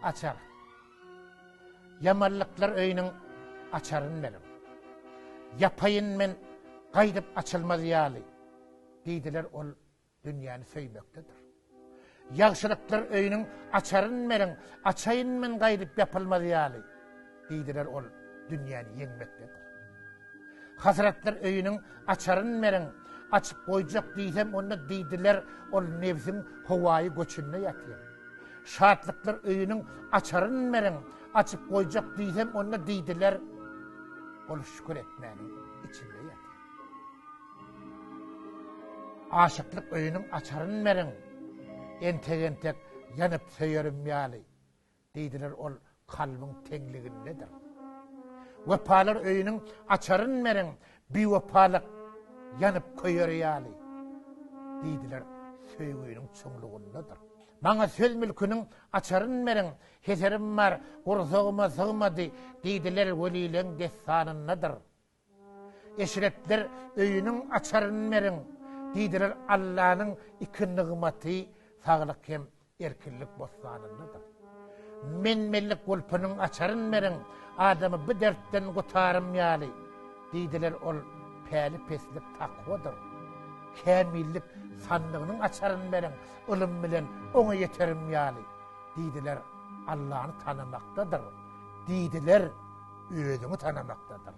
açar. Yamallıklar öyünün açarın benim. Yapayın men gaydıp açılmaz yali. Deydiler ol dünyanı söymektedir. Yaxşılıklar öyünün açarın benim. Açayın men gaydıp yapılmaz yali. Deydiler ol dünyanı yenmektedir. Hasratlar öyünün açarın benim. Açıp koyacak diysem onu deydiler ol nefsim havayı göçünne yatıyor. Şahatlıklar öyünün açarın benim. Açıp koyacak diysem onu deydiler ol şükür etmenin içinde yatıyor. Aşıklık öyünün açarın benim. Entek yanıp söylerim yali. Deydiler ol kalbin tenliğindedir. Vepalar öyünün açarın benim. Bir vepalık yanıp koyar yali. Deydiler söygüyünün çoğunluğundadır. Bana söz mülkünün açarın benim. Heserim var, kursağıma sığmadı. Deydiler velilen destanındadır. Eşretler öyünün açarın benim. Deydiler Allah'ın iki nıgmatı sağlık hem erkinlik bostanındadır. Menmellik kulpunun açarın benim. Adamı bu dertten kurtarım yali. Deydiler ol peli peslik takvadır. Kamillik sandığının açarın benim. Ilım bilen ona yeterim yali. Deydiler Allah'ını tanımaktadır. Deydiler özünü tanımaktadır.